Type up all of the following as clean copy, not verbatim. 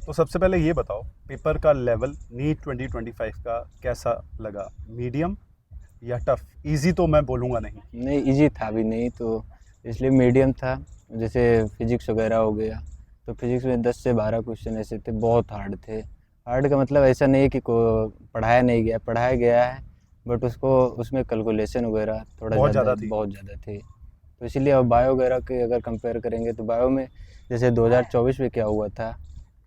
तो सबसे पहले ये बताओ, पेपर का लेवल नीट 2025 का कैसा लगा? मीडियम या टफ? इजी तो मैं बोलूँगा नहीं। नहीं, इजी था भी नहीं, तो इसलिए मीडियम था। जैसे फिजिक्स वगैरह हो गया, तो फिजिक्स में 10 से 12 क्वेश्चन ऐसे थे, बहुत हार्ड थे। हार्ड का मतलब ऐसा नहीं है कि को पढ़ाया गया है, बट उसको उसमें कैलकुलेशन वगैरह थोड़ा बहुत ज़्यादा ज़्यादा थी। बहुत ज़्यादा थे। तो इसीलिए अब बायो वगैरह के अगर कंपेयर करेंगे तो बायो में जैसे 2024 में क्या हुआ था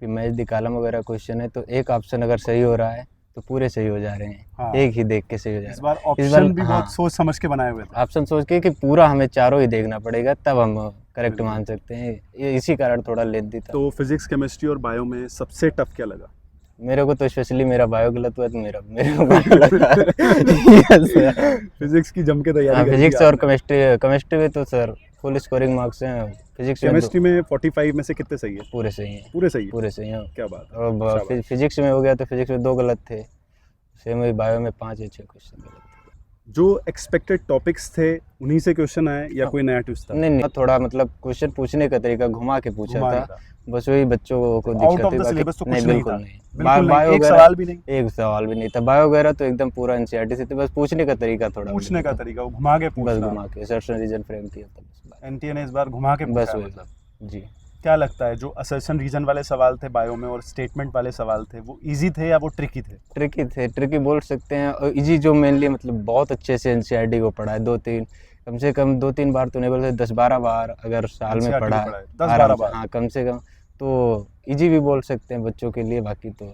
कि मैच दी कॉलम वगैरह क्वेश्चन है, तो एक ऑप्शन अगर सही हो रहा है तो पूरे सही हो जा रहे हैं, हाँ, एक ही देख के सही हो जा इस रहा बार है। इस बार ऑप्शन भी बहुत हाँ, सोच समझ के बनाए हुए थे। ऑप्शन सोच के कि पूरा हमें चारों ही देखना पड़ेगा, तब हम करेक्ट बिल्कुल। मान सकते हैं। ये इसी कारण थोड़ा लेंथी था। तो फिजिक्स, केमिस्ट्री और बायो में सबसे टफ क्या लगा? मेरे को तो स्पेशली मेरा बायो गलत हुआ, तो मेरे को बायो लगा। Yes sir. फिजिक्स की जम के तैयारी हाँ, करी थी फिजिक्स और आपने। केमिस्ट्री कमिस्ट्री में तो सर फुल स्कोरिंग मार्क्स हैं। फिजिक्स में केमिस्ट्री में 45 में से कितने सही है? पूरे सही हैं। पूरे सही है। पूरे सही हैं। क्या बात है, और शाबाश। फिजिक्स में हो गया तो फिजिक्स में 2 गलत थे। सेम वही बायो में 5 या 6 क्वेश्चन गलत थे। जो एक्सपेक्टेड टॉपिक्स थे उन्हीं से क्वेश्चन आए या कोई नया ट्विस्ट था? नहीं, नहीं, थोड़ा मतलब क्वेश्चन पूछने का तरीका घुमा के पूछा घुमा के था। था। बस वही बच्चों को आउट दिक्कत ऑफ हुई, द बाकी सिलेबस तो नहीं, कुछ नहीं बिल्कुल था। नहीं। बिल्कुल नहीं, बायो एक वगैरह सवाल भी नहीं। एक सवाल भी नहीं था। बायो वगैरह तो एकदम पूरा एनसीईआरटी से थे, बस पूछने का तरीका थोड़ा पूछने गलत का था। तरीका, वो घुमा के बस पूछना। घुमा के सर्च रीजन फ्रेम किया था, बस बात। एनटीए ने इस बार घुमा के पूछा बस है वही मतलब। जी। क्या लगता है, जो असर्शन रीजन वाले सवाल थे बायो में और स्टेटमेंट वाले सवाल थे, वो इजी थे या वो ट्रिकी थे? ट्रिकी बोल सकते हैं, और इजी जो मेनली मतलब बहुत अच्छे से एनसीईआरटी को पढ़ा है, 2-3 कम से कम 2-3 बार तो नहीं बोलते, 10-12 बार अगर साल में एनसीईआरटी को पढ़ा है पढ़ा है 10-12 आराम से, बार। हाँ कम से कम, तो इजी भी बोल सकते हैं बच्चों के लिए। बाकी तो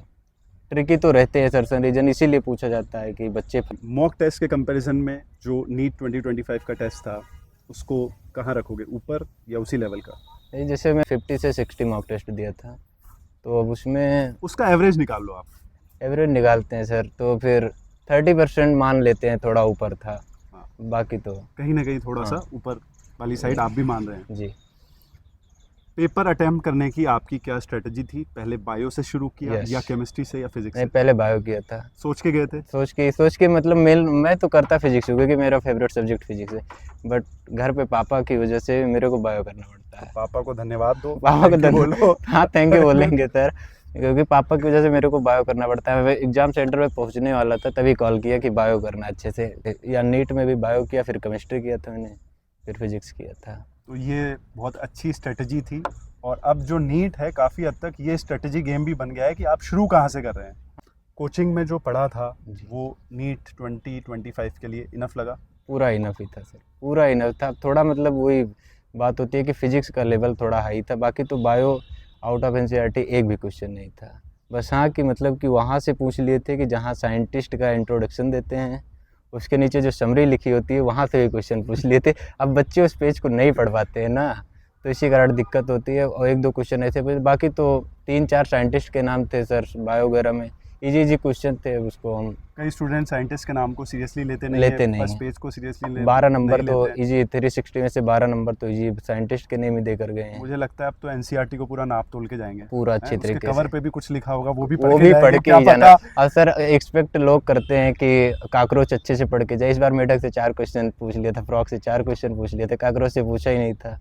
ट्रिकी तो रहते हैं सर्सन रीजन, इसीलिए पूछा जाता है कि बच्चे मॉक टेस्ट के कंपैरिजन में जो नीट 2025 का टेस्ट था, उसको कहाँ रखोगे, ऊपर या उसी लेवल का? जैसे मैं 50 से 60 मॉक टेस्ट दिया था, तो अब उसमें उसका एवरेज निकाल लो आप। एवरेज निकालते हैं सर, तो फिर 30% मान लेते हैं, थोड़ा ऊपर था। हाँ, बाकी तो कहीं ना कहीं थोड़ा सा हाँ ऊपर वाली साइड आप भी मान रहे हैं। जी। पेपर अटेम्प्ट करने की आपकी क्या स्ट्रेटजी थी? पहले बायो से शुरू किया यस, या केमिस्ट्री से या फिजिक्स नहीं से? पहले बायो किया था। सोच के गए थे? सोच के मतलब मैं तो करता फिजिक्स हूँ, क्योंकि मेरा फेवरेट सब्जेक्ट फिजिक्स है, बट घर पे पापा की वजह से मेरे को बायो करना पड़ता तो है। पापा को धन्यवाद दो, पापा को थैंक यू बोलो। हाँ, थैंक यू बोलेंगे सर, क्योंकि पापा की वजह से मेरे को बायो करना पड़ता है। मैं एग्जाम सेंटर पे पहुंचने वाला था, तभी कॉल किया कि बायो करना अच्छे से। या नीट में भी बायो किया, फिर केमिस्ट्री किया था मैंने, फिर फिजिक्स किया था। तो ये बहुत अच्छी स्ट्रेटजी थी। और अब जो नीट है, काफ़ी हद तक ये स्ट्रेटजी गेम भी बन गया है कि आप शुरू कहाँ से कर रहे हैं। कोचिंग में जो पढ़ा था जी, वो नीट 2025 के लिए इनफ लगा? पूरा इनफ ही था सर, पूरा इनफ था। थोड़ा मतलब वही बात होती है कि फिजिक्स का लेवल थोड़ा हाई था, बाकी तो बायो आउट ऑफ एनसीईआरटी एक भी क्वेश्चन नहीं था। बस हाँ कि मतलब कि वहाँ से पूछ लिए थे कि जहाँ साइंटिस्ट का इंट्रोडक्शन देते हैं, उसके नीचे जो समरी लिखी होती है, वहाँ से भी क्वेश्चन पूछ लिए थे। अब बच्चे उस पेज को नहीं पढ़ पाते हैं ना, तो इसी कारण दिक्कत होती है। और 1-2 क्वेश्चन ऐसे बाकी तो 3-4 साइंटिस्ट के नाम थे सर बायो वगैरह में, इजी इजी क्वेश्चन थे, उसको हम कई स्टूडेंट साइंटिस्ट के नाम को सीरियसली लेते नहीं है, लेते नहीं फर्स्ट हैं। पेज को सीरियसली 12 नंबर नहीं तो लेते हैं। इजी, 360 में से 12 नंबर तो इजी साइंटिस्ट के नेम ही देकर गए हैं। मुझे लगता है अब तो एनसीईआरटी को पूरा नाप तोल के जाएंगे पूरा हैं? अच्छे उसके तरीके कवर से, पे भी कुछ लिखा होगा, वो भी पढ़ वो के भी पढ़ जाएंगे, के क्या ही जाना। पता। और सर एक्सपेक्ट लोग करते हैं कि कॉकरोच अच्छे से पढ़ के जाए। इस बार मेढक से 4 क्वेश्चन पूछ लिया था, फ्रॉक से 4 क्वेश्चन पूछ लिए थे, कॉकरोच से पूछा ही नहीं था।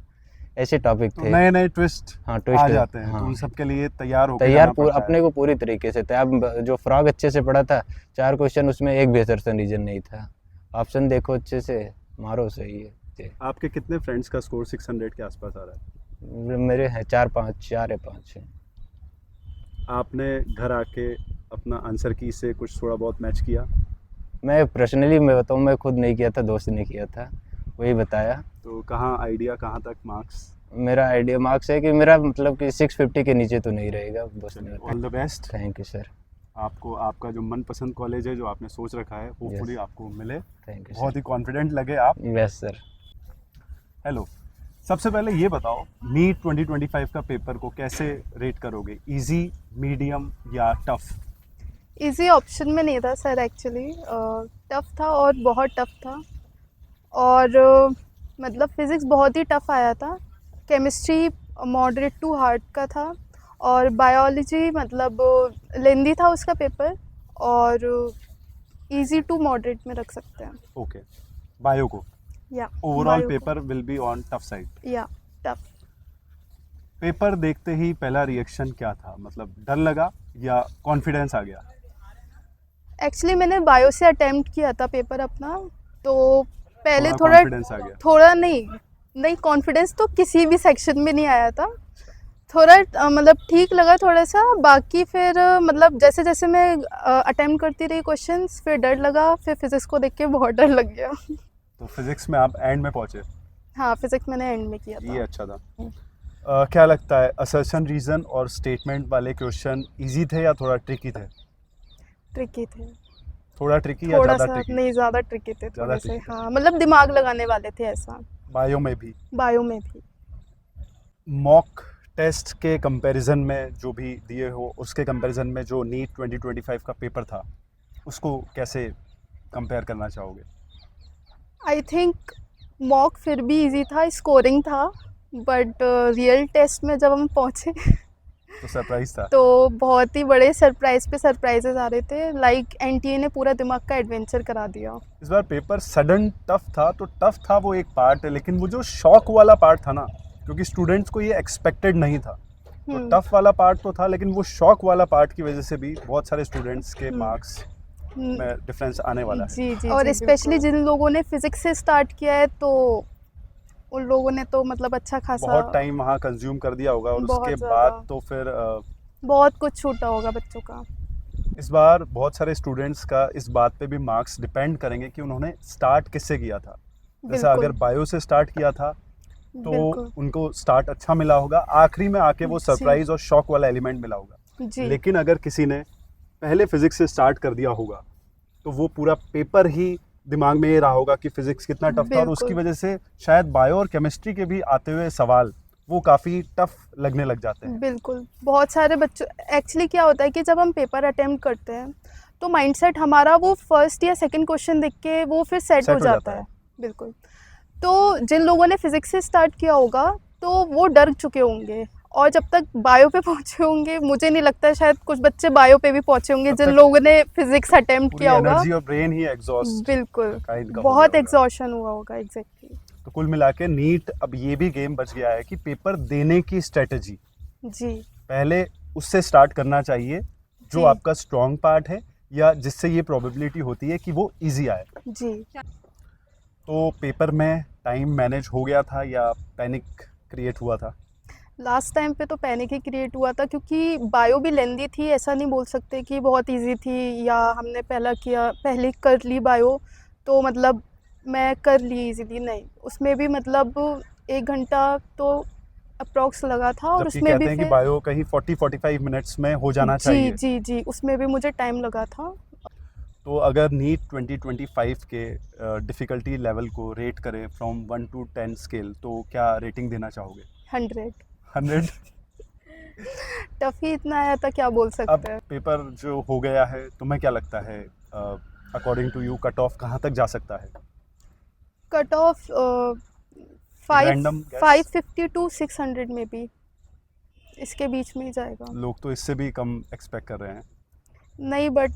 ऐसे टॉपिक तो थे। नए नए ट्विस्ट हाँ, आ ट्विस्ट। जाते हैं, तो हाँ, उन सब के लिए तैयार होके तैयार जाना पूरा पड़ता है। अपने को पूरी तरीके से था। अब जो फ्रॉग अच्छे से पढ़ा था, 4 क्वेश्चन उसमें एक भी असर्शन रीजन नहीं था। ऑप्शन देखो अच्छे से, मारो सही है जी। आपके कितने फ्रेंड्स का स्कोर 600 के आसपास आ रहा है? मेरे हैं 4-5, 4 या 5 हैं। आपने घर आके अपना आंसर की से कुछ थोड़ा बहुत मैच किया? मैं पर्सनली मैं बताऊँ, मैं खुद नहीं किया था, दोस्त ने किया था, वही बताया। तो कहाँ आइडिया, कहाँ तक मार्क्स? मेरा आइडिया मार्क्स है कि मेरा मतलब कि 650 के नीचे तो नहीं रहेगा, दोस्त ने चलिए, बताया। All the best. Thank you sir. आपको आपका जो मनपसंद कॉलेज है, जो आपने सोच रखा है, होपफुली यस, आपको मिले। थैंक यू बहुत सर। ही कॉन्फिडेंट लगे आप। Yes sir. हेलो, सबसे पहले ये बताओ, नीट 2025 का पेपर को कैसे रेट करोगे? इजी, मीडियम या टफ? इजी ऑप्शन में नहीं था सर एक्चुअली, टफ था और बहुत टफ था। और मतलब फिज़िक्स बहुत ही टफ आया था, केमिस्ट्री मॉडरेट टू हार्ड का था, और बायोलॉजी मतलब लेंदी था उसका पेपर, और इजी टू मॉडरेट में रख सकते हैं। ओके, बायो को या ओवरऑल बायो को paper will be on tough side. या टफ। पेपर देखते ही पहला रिएक्शन क्या था, मतलब डर लगा या कॉन्फिडेंस आ गया? एक्चुअली मैंने बायो से अटेम्प्ट किया था पेपर अपना, तो पहले थोड़ा कॉन्फिडेंस आ गया? थोड़ा नहीं कॉन्फिडेंस तो किसी भी सेक्शन में नहीं आया था। थोड़ा मतलब ठीक लगा थोड़ा सा, बाकी फिर मतलब जैसे जैसे मैं अटेम्प्ट करती रही क्वेश्चंस, फिर डर लगा, फिर फिजिक्स को देख के बहुत डर लग गया। तो फिजिक्स में आप एंड में पहुंचे, हाँ, फिजिक्स मैंने एंड में किया ये था। अच्छा था। क्या लगता है, असर्शन रीजन और स्टेटमेंट वाले क्वेश्चन इजी थे या थोड़ा ट्रिकी थे? ट्रिकी थे थोड़ा ट्रिकी या थोड़ा ज़्यादा सा, ट्रिकी? नहीं ज़्यादा ट्रिकी थे ज़्यादा थोड़े से, tricky थे। हाँ मतलब दिमाग लगाने वाले थे ऐसा। बायो में भी? बायो में भी। मॉक टेस्ट के कंपैरिजन में जो भी दिए हो, उसके कंपैरिजन में जो नीट 2025 का पेपर था, उसको कैसे कंपेयर करना चाहोगे? आई थिंक मॉक फिर भी इजी था, स्कोरिंग था, बट रियल टेस्ट में जब हम पहुँचे तो सरप्राइज था? तो बहुत ही बड़े सरप्राइज पे सरप्राइजेस आ रहे थे। लाइक एनटीए ने पूरा दिमाग का एडवेंचर करा दिया। इस बार पेपर सडन टफ था, तो टफ था वो एक पार्ट है, लेकिन वो जो शॉक वाला पार्ट था ना, क्योंकि स्टूडेंट्स को ये एक्सपेक्टेड नहीं था, तो टफ वाला पार्ट तो था, लेकिन वो शॉक वाला पार्ट की वजह से भी बहुत सारे स्टूडेंट्स के मार्क्स में डिफरेंस आने वाला है। जी, और स्पेशली जिन लोगों ने फिजिक्स से स्टार्ट किया है, तो उन लोगों ने तो मतलब अच्छा खासा बहुत टाइम वहाँ कंज्यूम कर दिया होगा, और बहुत उसके ज़्यादा। बाद तो फिर बहुत कुछ छूटा होगा बच्चों का। इस बार बहुत सारे स्टूडेंट्स का इस बात पे भी मार्क्स डिपेंड करेंगे कि उन्होंने स्टार्ट किससे किया था। जैसे बिल्कुल। अगर बायो से स्टार्ट किया था तो बिल्कुल। उनको स्टार्ट अच्छा मिला होगा, आखिरी में आके वो जी। सरप्राइज और शॉक वाला एलिमेंट मिला होगा। जी। लेकिन अगर किसी ने पहले फिजिक्स से स्टार्ट कर दिया होगा, तो वो पूरा पेपर ही दिमाग में ये रहा होगा कि फिजिक्स कितना टफ था, और उसकी बिल्कुल। वजह से शायद बायो और केमिस्ट्री के भी आते हुए सवाल वो काफ़ी टफ लगने लग जाते हैं। बिल्कुल, बहुत सारे बच्चों, एक्चुअली क्या होता है कि जब हम पेपर अटेम्प्ट करते हैं तो माइंडसेट हमारा वो फर्स्ट या सेकंड क्वेश्चन देख के वो फिर सेट हो जाता है। बिल्कुल। तो जिन लोगों ने फिजिक्स से स्टार्ट किया होगा तो वो डर चुके होंगे, और जब तक बायो पे पहुंचे होंगे, मुझे नहीं लगता शायद कुछ बच्चे बायो पे भी पहुंचे होंगे तब जिन तक लोगों ने फिजिक्स अटेम्प्ट किया होगा। एनर्जी और ब्रेन ही एग्जॉस्ट बिल्कुल, काइंड का हो बहुत गया होगा। एग्जॉशन हुआ होगा। एग्जैक्टली। तो कुल मिला के नीट अब ये भी गेम बच गया है कि पेपर देने की स्ट्रेटजी जी। पहले उससे स्टार्ट करना चाहिए जो जी। आपका स्ट्रॉन्ग पार्ट है, या जिससे ये प्रोबेबिलिटी होती है कि वो इजी आए। जी। तो पेपर में टाइम मैनेज हो गया था या पैनिक क्रिएट हुआ था? लास्ट टाइम पे तो पैनिक ही क्रिएट हुआ था, क्योंकि बायो भी लेंदी थी, ऐसा नहीं बोल सकते कि बहुत इजी थी या हमने पहले कर ली बायो तो मतलब मैं कर ली इजीली, नहीं, उसमें भी मतलब 1 घंटा तो अप्रॉक्स लगा था, और जबकि उसमें कहते भी हैं कि फिर बायो कहीं 40-45 मिनट्स में हो जाना जी चाहिए। जी जी उसमें भी मुझे टाइम लगा था। तो अगर नीट 2025 के डिफ़िकल्टी लेवल को रेट करें फ्रॉम 1 to 10 स्केल, तो क्या रेटिंग देना चाहोगे? 100। 100? टफ ही इतना आया था, क्या बोल अब सकते हैं। पेपर जो हो गया है, तुम्हें क्या लगता है, according to you cut off कहाँ तक जा सकता है? Cut off Random guess? 550 to 600 में भी, इसके बीच में ही जाएगा। लोग तो इससे भी कम एक्सपेक्ट कर रहे हैं। नहीं, बट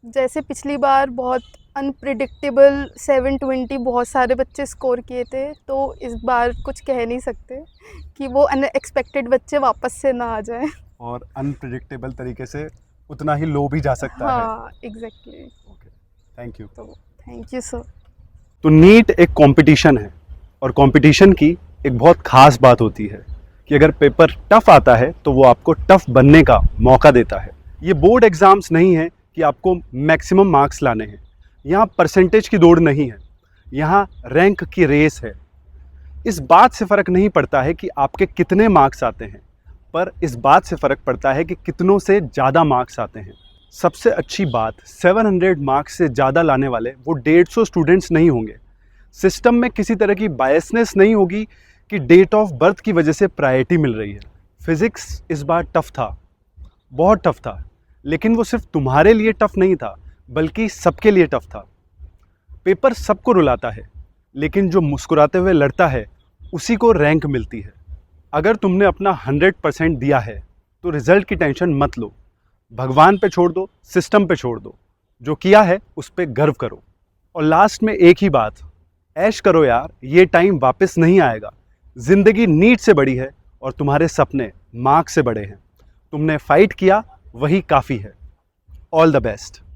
जैसे पिछली बार बहुत अनप्रिडिक्टेबल 720 बहुत सारे बच्चे स्कोर किए थे, तो इस बार कुछ कह नहीं सकते कि वो अनएक्सपेक्टेड बच्चे वापस से ना आ जाएं। और अनप्रिडिक्टेबल तरीके से उतना ही लो भी जा सकता है। हाँ, एग्जैक्टली। Okay, thank you. तो थैंक यू सर। तो नीट एक कंपटीशन है, और कंपटीशन की एक बहुत ख़ास बात होती है कि अगर पेपर टफ आता है तो वो आपको टफ बनने का मौका देता है। ये बोर्ड एग्ज़ाम्स नहीं है कि आपको मैक्सिमम मार्क्स लाने हैं। यहाँ परसेंटेज की दौड़ नहीं है, यहाँ रैंक की रेस है। इस बात से फ़र्क नहीं पड़ता है कि आपके कितने मार्क्स आते हैं, पर इस बात से फ़र्क पड़ता है कि कितनों से ज़्यादा मार्क्स आते हैं। सबसे अच्छी बात, 700 मार्क्स से ज़्यादा लाने वाले वो 150 स्टूडेंट्स नहीं होंगे। सिस्टम में किसी तरह की बायसनेस नहीं होगी कि डेट ऑफ बर्थ की वजह से प्रायोरिटी मिल रही है। फिज़िक्स इस बार टफ था, बहुत टफ था, लेकिन वो सिर्फ तुम्हारे लिए टफ नहीं था, बल्कि सबके लिए टफ था। पेपर सबको रुलाता है, लेकिन जो मुस्कुराते हुए लड़ता है उसी को रैंक मिलती है। अगर तुमने अपना 100% दिया है तो रिजल्ट की टेंशन मत लो, भगवान पे छोड़ दो, सिस्टम पे छोड़ दो। जो किया है उस पर गर्व करो। और लास्ट में एक ही बात, ऐश करो यार, ये टाइम वापस नहीं आएगा। ज़िंदगी नीट से बड़ी है और तुम्हारे सपने मार्क्स से बड़े हैं। तुमने फाइट किया, वही काफ़ी है। All the best.